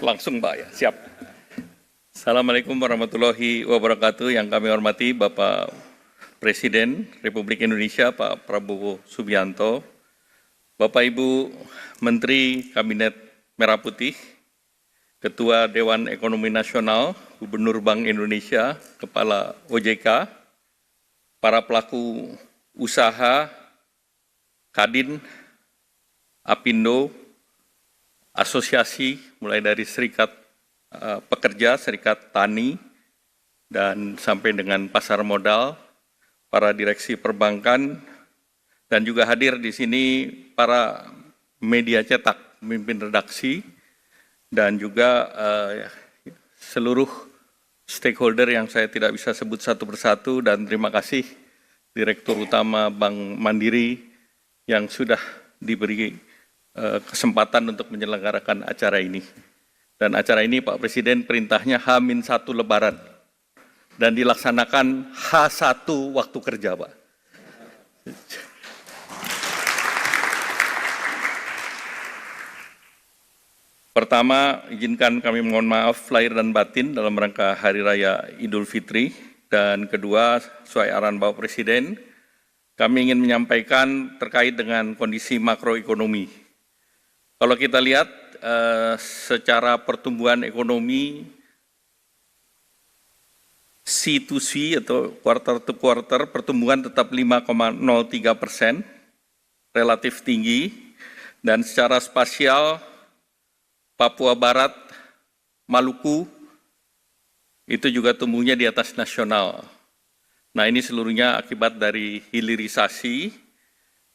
Langsung Pak ya, siap. Assalamualaikum warahmatullahi wabarakatuh. Yang kami hormati Bapak Presiden Republik Indonesia Pak Prabowo Subianto, Bapak Ibu Menteri Kabinet Merah Putih, Ketua Dewan Ekonomi Nasional, Gubernur Bank Indonesia, Kepala OJK, para pelaku usaha, Kadin, Apindo, asosiasi mulai dari serikat pekerja, serikat tani, dan sampai dengan pasar modal, para direksi perbankan, dan juga hadir di sini para media cetak, pemimpin redaksi, dan juga seluruh stakeholder yang saya tidak bisa sebut satu persatu, dan terima kasih Direktur Utama Bank Mandiri yang sudah diberi kesempatan untuk menyelenggarakan acara ini. Dan acara ini Pak Presiden perintahnya H-1 Lebaran dan dilaksanakan H1 waktu kerja, Pak. Pertama, izinkan kami mohon maaf lahir dan batin dalam rangka Hari Raya Idul Fitri. Dan kedua, sesuai arahan Bapak Presiden, kami ingin menyampaikan terkait dengan kondisi makroekonomi. Kalau kita lihat secara pertumbuhan ekonomi C2C atau quarter to quarter, pertumbuhan tetap 5,03%, relatif tinggi, dan secara spasial Papua Barat, Maluku, itu juga tumbuhnya di atas nasional. Nah, ini seluruhnya akibat dari hilirisasi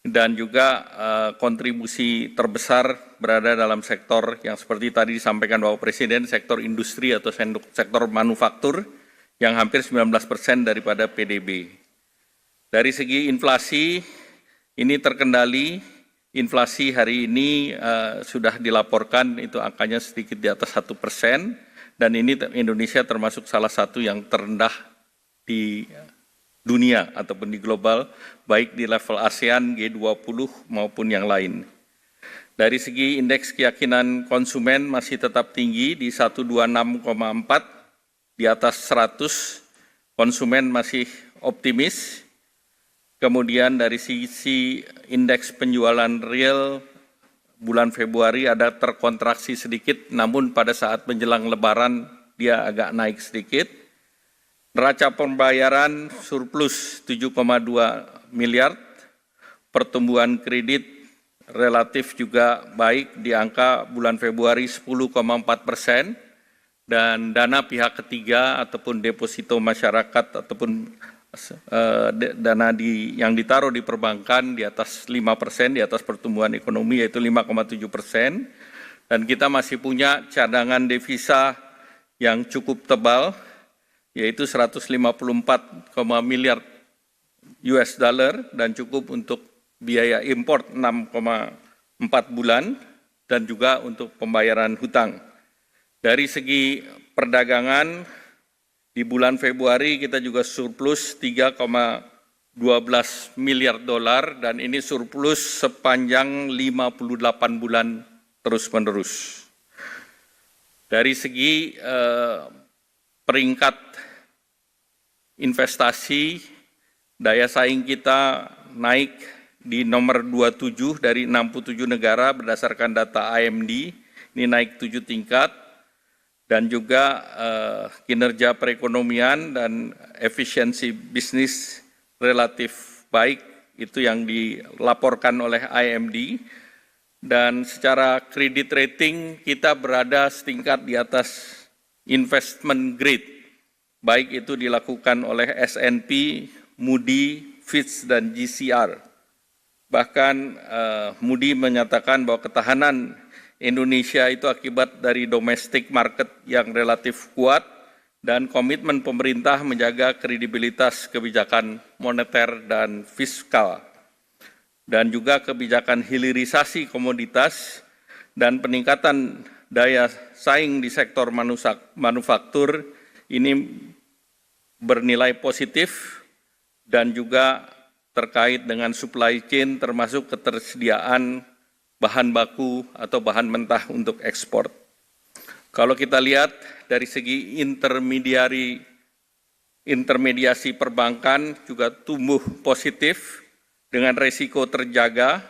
dan juga kontribusi terbesar berada dalam sektor yang seperti tadi disampaikan Bapak Presiden, sektor industri atau sektor manufaktur yang hampir 19% daripada PDB. Dari segi inflasi, ini terkendali. Inflasi hari ini sudah dilaporkan itu angkanya sedikit di atas 1%, dan ini Indonesia termasuk salah satu yang terendah di dunia ataupun di global, baik di level ASEAN, G20 maupun yang lain. Dari segi indeks keyakinan konsumen masih tetap tinggi di 126,4, di atas 100, konsumen masih optimis. Kemudian dari sisi indeks penjualan real bulan Februari ada terkontraksi sedikit, namun pada saat menjelang Lebaran dia agak naik sedikit. Neraca pembayaran surplus 7,2 miliar, pertumbuhan kredit relatif juga baik di angka bulan Februari 10,4%, dan dana pihak ketiga ataupun deposito masyarakat ataupun dana yang ditaruh di perbankan di atas 5%, di atas pertumbuhan ekonomi yaitu 5,7%, dan kita masih punya cadangan devisa yang cukup tebal, yaitu 154 miliar US dollar dan cukup untuk biaya impor 6,4 bulan dan juga untuk pembayaran hutang. Dari segi perdagangan, di bulan Februari kita juga surplus 3,12 miliar dolar dan ini surplus sepanjang 58 bulan terus-menerus. Dari segi peringkat investasi, daya saing kita naik di nomor 27 dari 67 negara berdasarkan data IMD, ini naik 7 tingkat, dan juga kinerja perekonomian dan efisiensi bisnis relatif baik, itu yang dilaporkan oleh IMD, dan secara kredit rating kita berada setingkat di atas investment grade, baik itu dilakukan oleh S&P, Moody, Fitch, dan GCR. Bahkan Moody menyatakan bahwa ketahanan Indonesia itu akibat dari domestic market yang relatif kuat dan komitmen pemerintah menjaga kredibilitas kebijakan moneter dan fiskal, dan juga kebijakan hilirisasi komoditas dan peningkatan daya saing di sektor manufaktur ini bernilai positif, dan juga terkait dengan supply chain termasuk ketersediaan bahan baku atau bahan mentah untuk ekspor. Kalau kita lihat dari segi intermediasi perbankan juga tumbuh positif dengan resiko terjaga.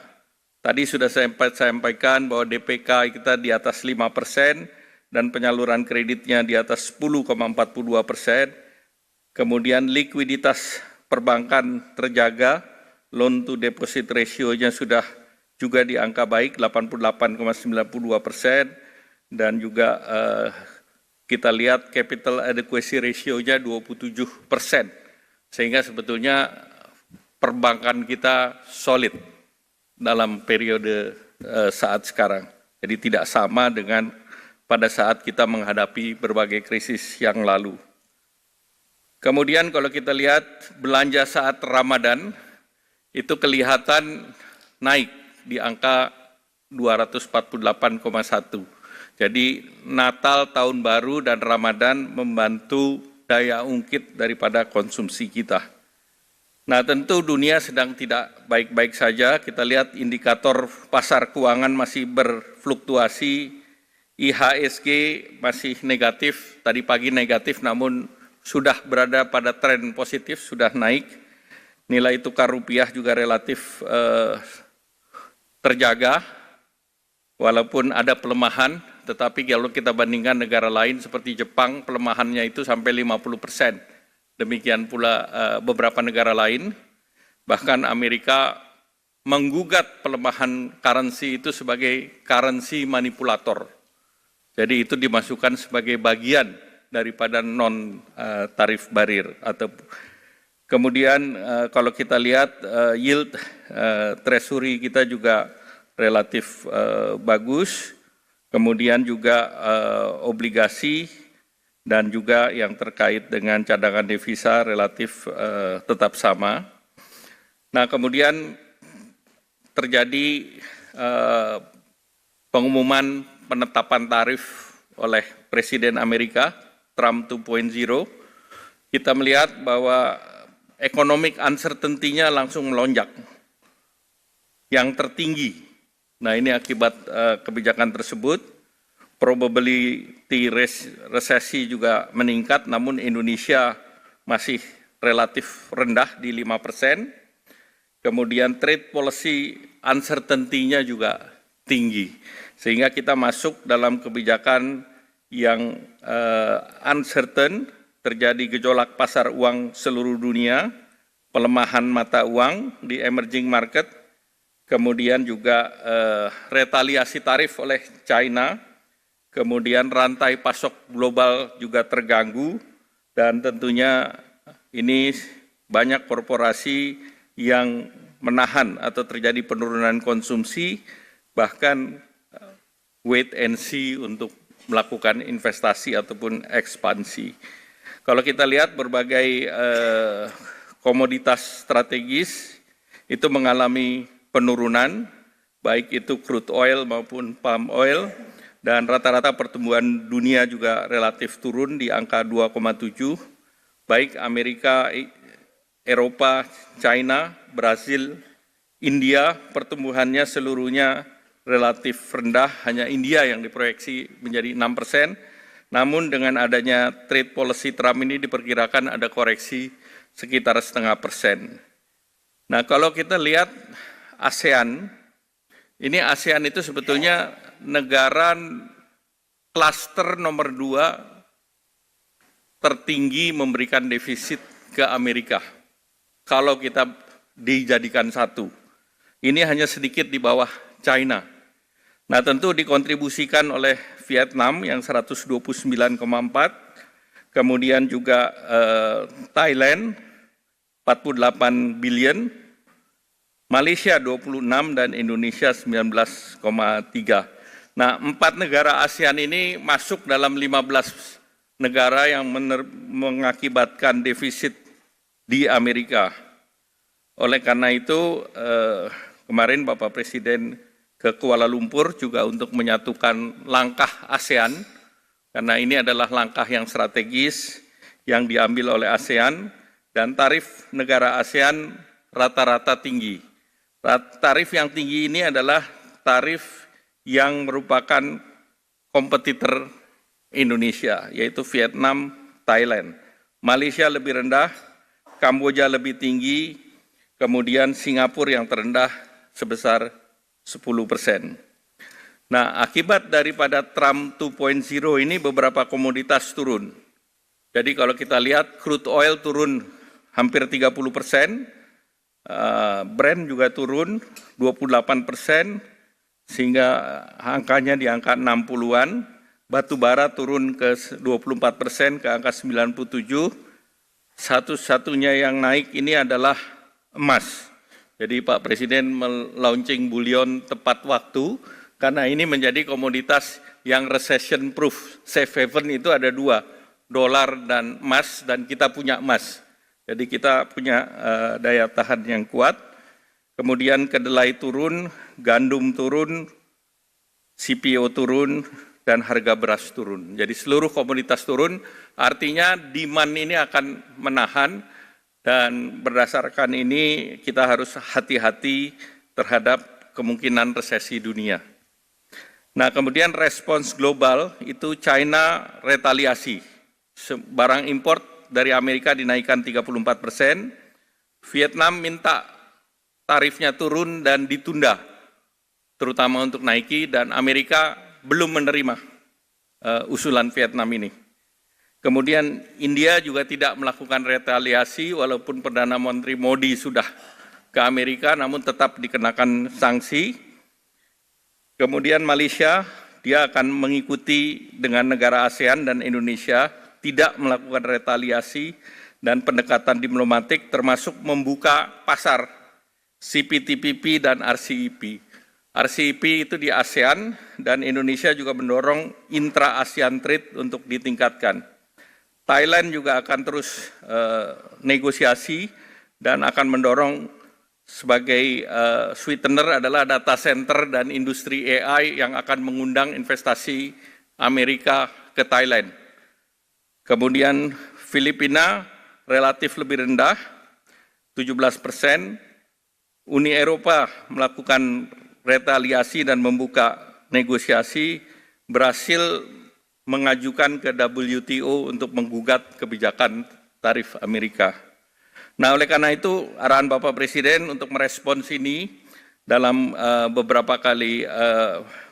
Tadi sudah saya sampaikan bahwa DPK kita di atas 5% dan penyaluran kreditnya di atas 10,42%. Kemudian likuiditas perbankan terjaga, loan to deposit ratio-nya sudah juga di angka baik 88,92%, dan juga kita lihat capital adequacy ratio-nya 27%, sehingga sebetulnya perbankan kita solid dalam periode saat sekarang. Jadi tidak sama dengan pada saat kita menghadapi berbagai krisis yang lalu. Kemudian kalau kita lihat belanja saat Ramadan, itu kelihatan naik di angka 248,1. Jadi Natal, Tahun Baru, dan Ramadan membantu daya ungkit daripada konsumsi kita. Nah, tentu dunia sedang tidak baik-baik saja. Kita lihat indikator pasar keuangan masih berfluktuasi, IHSG masih negatif, tadi pagi negatif namun sudah berada pada tren positif, sudah naik. Nilai tukar rupiah juga relatif terjaga, walaupun ada pelemahan, tetapi kalau kita bandingkan negara lain seperti Jepang, pelemahannya itu sampai 50%. Demikian pula beberapa negara lain, bahkan Amerika menggugat pelemahan currency itu sebagai currency manipulator. Jadi itu dimasukkan sebagai bagian daripada non-tarif barrier. Kemudian kalau kita lihat yield treasury kita juga relatif bagus, kemudian juga obligasi dan juga yang terkait dengan cadangan devisa relatif tetap sama. Nah, kemudian terjadi pengumuman penetapan tarif oleh Presiden Amerika, Trump 2.0. Kita melihat bahwa economic uncertainty-nya langsung melonjak, yang tertinggi. Nah, ini akibat kebijakan tersebut. Probability resesi juga meningkat, namun Indonesia masih relatif rendah di 5%. Kemudian trade policy uncertainty-nya juga tinggi, sehingga kita masuk dalam kebijakan yang uncertain, terjadi gejolak pasar uang seluruh dunia, pelemahan mata uang di emerging market, kemudian juga retaliasi tarif oleh China, kemudian rantai pasok global juga terganggu, dan tentunya ini banyak korporasi yang menahan atau terjadi penurunan konsumsi, bahkan wait and see untuk melakukan investasi ataupun ekspansi. Kalau kita lihat berbagai komoditas strategis itu mengalami penurunan, baik itu crude oil maupun palm oil, dan rata-rata pertumbuhan dunia juga relatif turun di angka 2,7, baik Amerika, Eropa, China, Brasil, India, pertumbuhannya seluruhnya relatif rendah, hanya India yang diproyeksi menjadi 6%, namun dengan adanya trade policy Trump ini diperkirakan ada koreksi sekitar 0,5%. Nah, kalau kita lihat ASEAN, ini ASEAN itu sebetulnya negara klaster nomor 2 tertinggi memberikan defisit ke Amerika. Kalau kita dijadikan satu, ini hanya sedikit di bawah China. Nah, tentu dikontribusikan oleh Vietnam yang 129,4, kemudian juga Thailand 48 billion, Malaysia 26 dan Indonesia 19,3. Nah, 4 negara ASEAN ini masuk dalam 15 negara yang mengakibatkan defisit di Amerika. Oleh karena itu, kemarin Bapak Presiden ke Kuala Lumpur juga untuk menyatukan langkah ASEAN, karena ini adalah langkah yang strategis yang diambil oleh ASEAN, dan tarif negara ASEAN rata-rata tinggi. Tarif yang tinggi ini adalah tarif yang merupakan kompetitor Indonesia, yaitu Vietnam, Thailand. Malaysia lebih rendah, Kamboja lebih tinggi, kemudian Singapura yang terendah sebesar 10%. Nah, akibat daripada Trump 2.0 ini beberapa komoditas turun. Jadi kalau kita lihat crude oil turun hampir 30%, Brent juga turun 28%, sehingga angkanya di angka 60-an, batu bara turun ke 24% ke angka 97%, satu-satunya yang naik ini adalah emas. Jadi Pak Presiden melaunching bullion tepat waktu, karena ini menjadi komoditas yang recession proof. Safe haven itu ada dua, dolar dan emas, dan kita punya emas. Jadi kita punya daya tahan yang kuat. Kemudian kedelai turun, gandum turun, CPO turun, dan harga beras turun. Jadi seluruh komoditas turun, artinya demand ini akan menahan, dan berdasarkan ini kita harus hati-hati terhadap kemungkinan resesi dunia. Nah, kemudian respons global itu China retaliasi. Barang import dari Amerika dinaikkan 34%, Vietnam minta tarifnya turun dan ditunda, terutama untuk Nike, dan Amerika belum menerima usulan Vietnam ini. Kemudian India juga tidak melakukan retaliasi, walaupun Perdana Menteri Modi sudah ke Amerika, namun tetap dikenakan sanksi. Kemudian Malaysia, dia akan mengikuti dengan negara ASEAN dan Indonesia, tidak melakukan retaliasi dan pendekatan diplomatik, termasuk membuka pasar CPTPP dan RCEP. RCEP itu di ASEAN, dan Indonesia juga mendorong intra-ASEAN trade untuk ditingkatkan. Thailand juga akan terus negosiasi dan akan mendorong sebagai sweetener adalah data center dan industri AI yang akan mengundang investasi Amerika ke Thailand. Kemudian Filipina relatif lebih rendah, 17%. Uni Eropa melakukan retaliasi dan membuka negosiasi, berhasil mengajukan ke WTO untuk menggugat kebijakan tarif Amerika. Nah, oleh karena itu arahan Bapak Presiden untuk merespons ini dalam beberapa kali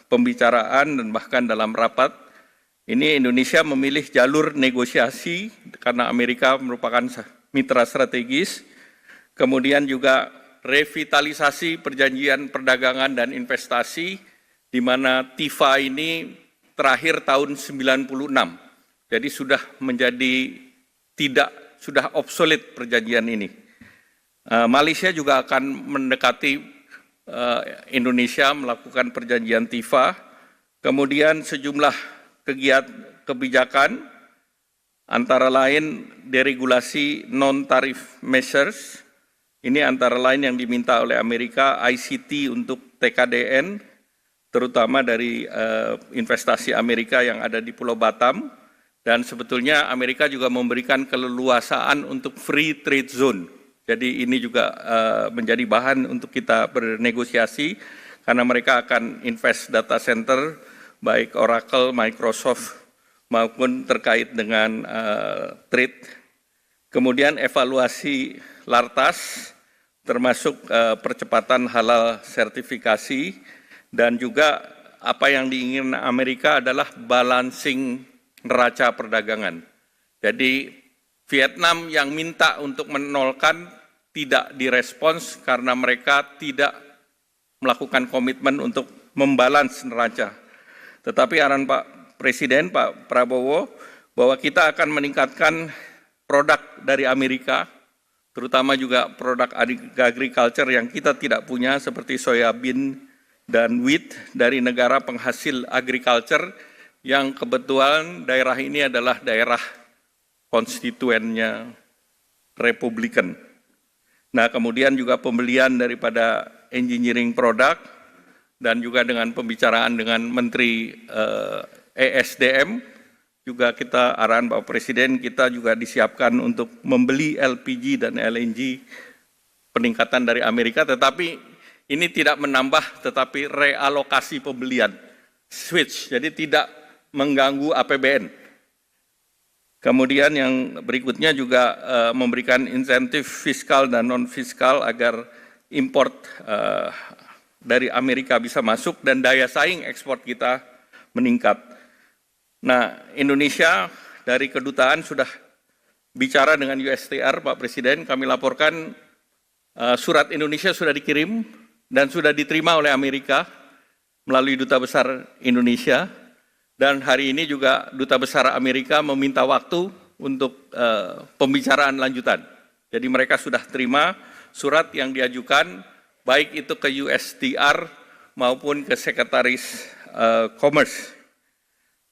pembicaraan dan bahkan dalam rapat, ini Indonesia memilih jalur negosiasi karena Amerika merupakan mitra strategis, kemudian juga revitalisasi perjanjian perdagangan dan investasi, di mana TIFA ini terakhir tahun 96. Jadi sudah menjadi sudah obsolete perjanjian ini. Malaysia juga akan mendekati Indonesia melakukan perjanjian TIFA. Kemudian sejumlah kebijakan antara lain deregulasi non-tarif measures. Ini antara lain yang diminta oleh Amerika, ICT untuk TKDN, terutama dari investasi Amerika yang ada di Pulau Batam, dan sebetulnya Amerika juga memberikan keleluasaan untuk free trade zone. Jadi ini juga menjadi bahan untuk kita bernegosiasi, karena mereka akan invest data center, baik Oracle, Microsoft, maupun terkait dengan trade. Kemudian evaluasi Lartas, termasuk percepatan halal sertifikasi, dan juga apa yang diinginkan Amerika adalah balancing neraca perdagangan. Jadi Vietnam yang minta untuk menolkan tidak direspons karena mereka tidak melakukan komitmen untuk membalans neraca. Tetapi arahan Pak Presiden, Pak Prabowo, bahwa kita akan meningkatkan produk dari Amerika, terutama juga produk agriculture yang kita tidak punya seperti soybean dan wheat dari negara penghasil agriculture yang kebetulan daerah ini adalah daerah konstituennya Republikan. Nah, kemudian juga pembelian daripada engineering product dan juga dengan pembicaraan dengan Menteri ESDM, juga kita arahan Bapak Presiden, kita juga disiapkan untuk membeli LPG dan LNG peningkatan dari Amerika, tetapi ini tidak menambah, tetapi realokasi pembelian, switch. Jadi tidak mengganggu APBN. Kemudian yang berikutnya juga memberikan insentif fiskal dan non-fiskal agar import dari Amerika bisa masuk dan daya saing ekspor kita meningkat. Nah, Indonesia dari kedutaan sudah bicara dengan USTR, Pak Presiden, kami laporkan surat Indonesia sudah dikirim dan sudah diterima oleh Amerika melalui Duta Besar Indonesia. Dan hari ini juga Duta Besar Amerika meminta waktu untuk pembicaraan lanjutan. Jadi mereka sudah terima surat yang diajukan, baik itu ke USTR maupun ke Sekretaris Commerce.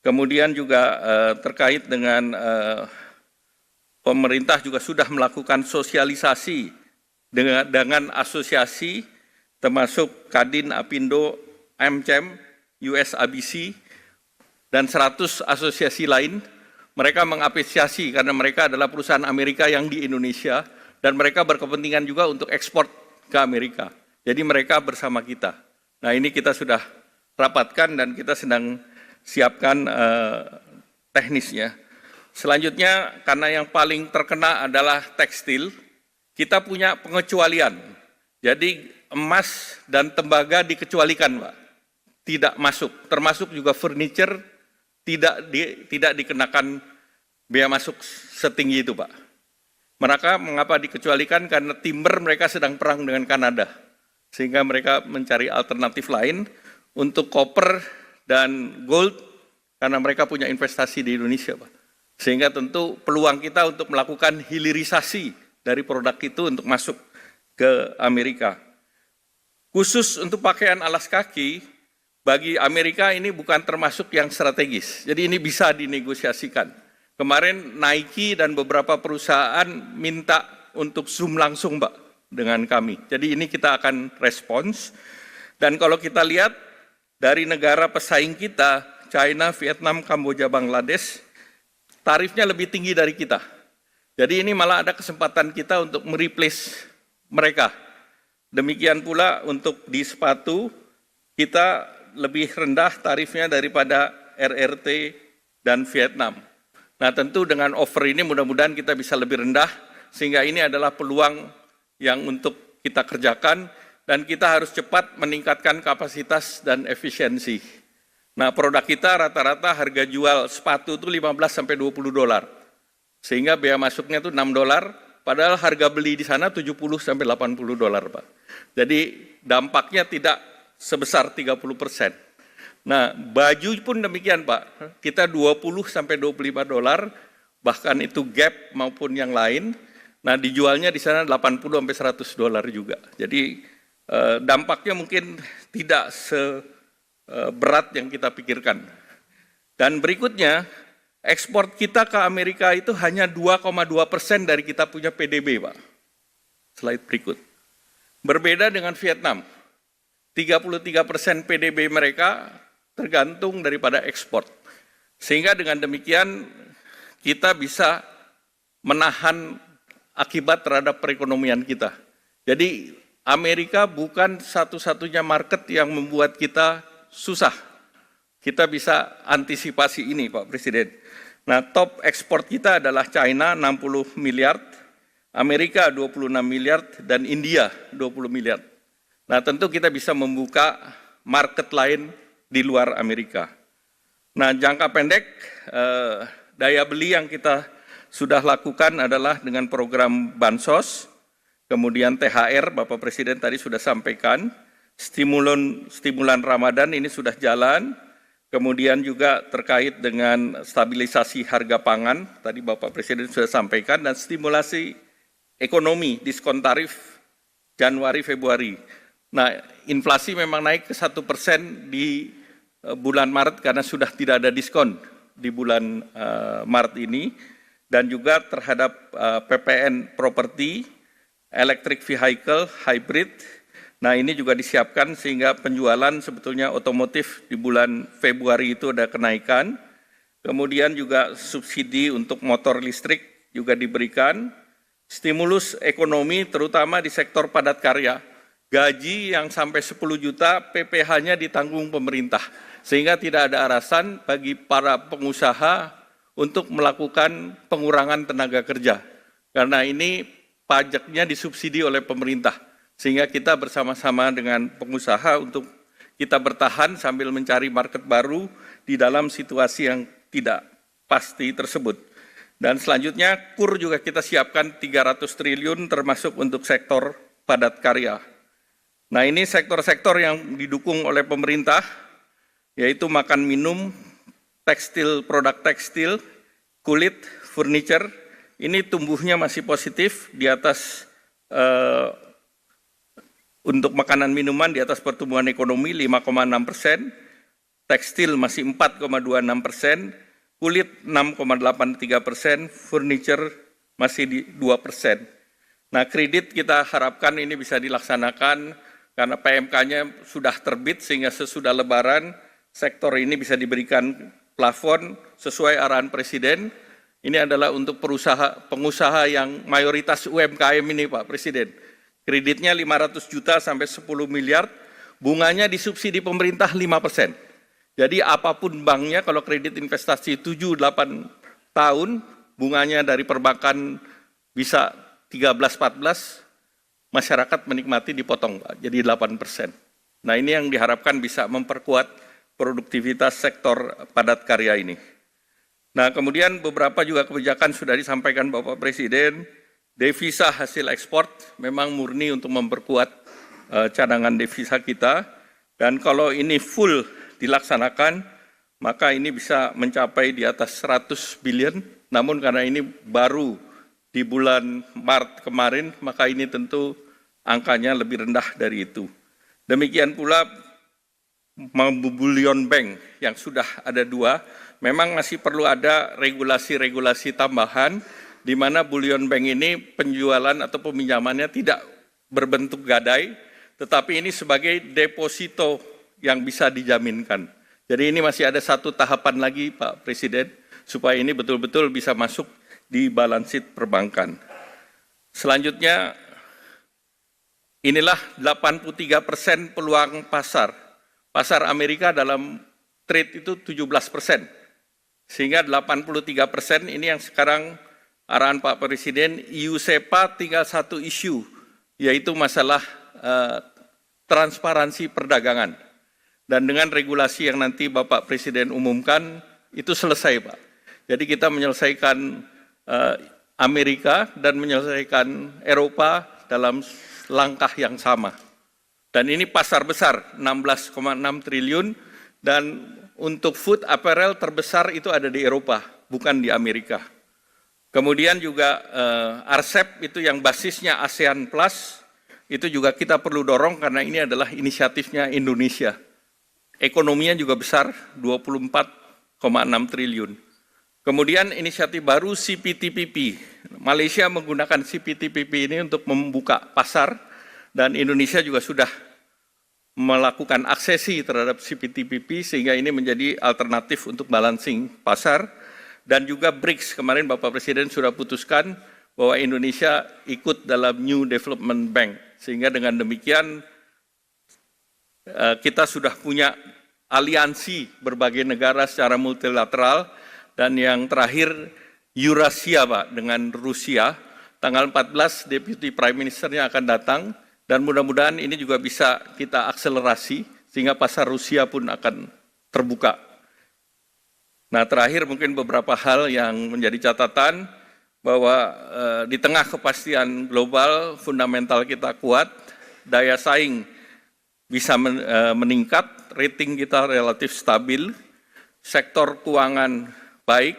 Kemudian juga terkait dengan pemerintah juga sudah melakukan sosialisasi dengan asosiasi termasuk Kadin, Apindo, AmCham, USABC, dan 100 asosiasi lain. Mereka mengapresiasi karena mereka adalah perusahaan Amerika yang di Indonesia dan mereka berkepentingan juga untuk ekspor ke Amerika. Jadi mereka bersama kita. Nah, ini kita sudah rapatkan dan kita sedang siapkan teknisnya. Selanjutnya, karena yang paling terkena adalah tekstil, kita punya pengecualian. Jadi emas dan tembaga dikecualikan, Pak. Tidak masuk, termasuk juga furniture tidak dikenakan bea masuk setinggi itu, Pak. Mengapa dikecualikan? Karena timber mereka sedang perang dengan Kanada, sehingga mereka mencari alternatif lain untuk koper dan gold, karena mereka punya investasi di Indonesia, Pak. Sehingga tentu peluang kita untuk melakukan hilirisasi dari produk itu untuk masuk ke Amerika. Khusus untuk pakaian alas kaki, bagi Amerika ini bukan termasuk yang strategis, jadi ini bisa dinegosiasikan. Kemarin Nike dan beberapa perusahaan minta untuk Zoom langsung, Pak, dengan kami. Jadi ini kita akan respons. Dan kalau kita lihat dari negara pesaing kita, China, Vietnam, Kamboja, Bangladesh, tarifnya lebih tinggi dari kita. Jadi ini malah ada kesempatan kita untuk mereplace mereka. Demikian pula untuk di sepatu, kita lebih rendah tarifnya daripada RRT dan Vietnam. Nah, tentu dengan offer ini mudah-mudahan kita bisa lebih rendah, sehingga ini adalah peluang yang untuk kita kerjakan, dan kita harus cepat meningkatkan kapasitas dan efisiensi. Nah, produk kita rata-rata harga jual sepatu itu 15-20 dolar, sehingga bea masuknya itu 6 dolar, padahal harga beli di sana 70-80 dolar, Pak. Jadi dampaknya tidak sebesar 30%. Nah, baju pun demikian, Pak. Kita 20-25 dolar, bahkan itu Gap maupun yang lain. Nah, dijualnya di sana 80-100 dolar juga. Jadi dampaknya mungkin tidak seberat yang kita pikirkan. Dan berikutnya, ekspor kita ke Amerika itu hanya 2,2% dari kita punya PDB, Pak. Slide berikut. Berbeda dengan Vietnam. 33% PDB mereka tergantung daripada ekspor. Sehingga dengan demikian kita bisa menahan akibat terhadap perekonomian kita. Jadi Amerika bukan satu-satunya market yang membuat kita susah. Kita bisa antisipasi ini, Pak Presiden. Nah, top ekspor kita adalah China 60 miliar, Amerika 26 miliar, dan India 20 miliar. Nah, tentu kita bisa membuka market lain di luar Amerika. Nah, jangka pendek, daya beli yang kita sudah lakukan adalah dengan program Bansos, kemudian THR, Bapak Presiden tadi sudah sampaikan, stimulan Ramadan ini sudah jalan, kemudian juga terkait dengan stabilisasi harga pangan, tadi Bapak Presiden sudah sampaikan, dan stimulasi ekonomi, diskon tarif Januari, Februari. Nah, inflasi memang naik ke 1% di bulan Maret karena sudah tidak ada diskon di bulan Maret ini, dan juga terhadap PPN properti, electric vehicle, hybrid. Nah, ini juga disiapkan sehingga penjualan sebetulnya otomotif di bulan Februari itu ada kenaikan. Kemudian juga subsidi untuk motor listrik juga diberikan. Stimulus ekonomi terutama di sektor padat karya. Gaji yang sampai 10 juta PPh-nya ditanggung pemerintah. Sehingga tidak ada alasan bagi para pengusaha untuk melakukan pengurangan tenaga kerja. Karena ini pajaknya disubsidi oleh pemerintah. Sehingga kita bersama-sama dengan pengusaha untuk kita bertahan sambil mencari market baru di dalam situasi yang tidak pasti tersebut. Dan selanjutnya KUR juga kita siapkan 300 triliun termasuk untuk sektor padat karya. Nah ini sektor-sektor yang didukung oleh pemerintah, yaitu makan minum, tekstil, produk tekstil, kulit, furniture, ini tumbuhnya masih positif di atas, untuk makanan minuman di atas pertumbuhan ekonomi 5,6%, tekstil masih 4,26%, kulit 6,83%, furniture masih di 2%. Nah kredit kita harapkan ini bisa dilaksanakan karena PMK-nya sudah terbit sehingga sesudah Lebaran, sektor ini bisa diberikan plafon sesuai arahan Presiden. Ini adalah untuk pengusaha yang mayoritas UMKM ini Pak Presiden. Kreditnya 500 juta sampai 10 miliar, bunganya disubsidi pemerintah 5%. Jadi apapun banknya kalau kredit investasi 7-8 tahun, bunganya dari perbankan bisa 13-14, masyarakat menikmati dipotong Pak, jadi 8%. Nah ini yang diharapkan bisa memperkuat produktivitas sektor padat karya ini. Nah, kemudian beberapa juga kebijakan sudah disampaikan Bapak Presiden, devisa hasil ekspor memang murni untuk memperkuat cadangan devisa kita, dan kalau ini full dilaksanakan, maka ini bisa mencapai di atas 100 billion, namun karena ini baru di bulan Maret kemarin, maka ini tentu angkanya lebih rendah dari itu. Demikian pula bullion bank yang sudah ada 2, memang masih perlu ada regulasi-regulasi tambahan di mana bullion bank ini penjualan atau peminjamannya tidak berbentuk gadai, tetapi ini sebagai deposito yang bisa dijaminkan. Jadi ini masih ada satu tahapan lagi Pak Presiden, supaya ini betul-betul bisa masuk di balance sheet perbankan. Selanjutnya, inilah 83% peluang pasar. Pasar Amerika dalam trade itu 17%, sehingga 83% ini yang sekarang arahan Pak Presiden. EU SEPA tinggal satu isu, yaitu masalah transparansi perdagangan. Dan dengan regulasi yang nanti Bapak Presiden umumkan, itu selesai Pak. Jadi kita menyelesaikan Amerika dan menyelesaikan Eropa dalam langkah yang sama. Dan ini pasar besar, 16,6 triliun, dan untuk food apparel terbesar itu ada di Eropa, bukan di Amerika. Kemudian juga RCEP itu yang basisnya ASEAN Plus, itu juga kita perlu dorong karena ini adalah inisiatifnya Indonesia. Ekonominya juga besar, 24,6 triliun. Kemudian inisiatif baru CPTPP. Malaysia menggunakan CPTPP ini untuk membuka pasar, dan Indonesia juga sudah melakukan aksesi terhadap CPTPP sehingga ini menjadi alternatif untuk balancing pasar. Dan juga BRICS, kemarin Bapak Presiden sudah putuskan bahwa Indonesia ikut dalam New Development Bank. Sehingga dengan demikian kita sudah punya aliansi berbagai negara secara multilateral. Dan yang terakhir Eurasia Pak, dengan Rusia. Tanggal 14 Deputy Prime Minister-nya akan datang. Dan mudah-mudahan ini juga bisa kita akselerasi sehingga pasar Rusia pun akan terbuka. Nah terakhir mungkin beberapa hal yang menjadi catatan bahwa di tengah kepastian global fundamental kita kuat, daya saing bisa meningkat, rating kita relatif stabil, sektor keuangan baik,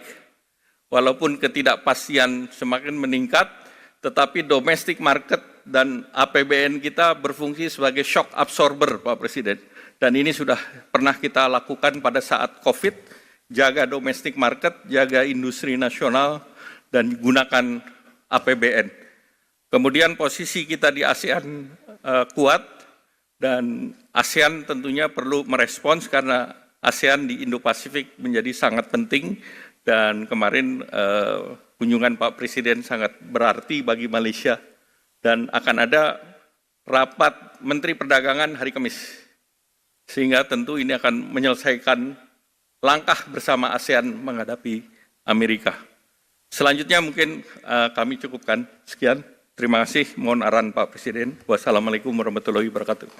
walaupun ketidakpastian semakin meningkat, tetapi domestic market dan APBN kita berfungsi sebagai shock absorber, Pak Presiden. Dan ini sudah pernah kita lakukan pada saat COVID, jaga domestic market, jaga industri nasional, dan gunakan APBN. Kemudian posisi kita di ASEAN kuat, dan ASEAN tentunya perlu merespons karena ASEAN di Indo-Pasifik menjadi sangat penting, dan kemarin kunjungan Pak Presiden sangat berarti bagi Malaysia. Dan akan ada rapat Menteri Perdagangan hari Kamis. sehingga tentu ini akan menyelesaikan langkah bersama ASEAN menghadapi Amerika. Selanjutnya mungkin kami cukupkan. Sekian, terima kasih. Mohon arahan Pak Presiden. Wassalamualaikum warahmatullahi wabarakatuh.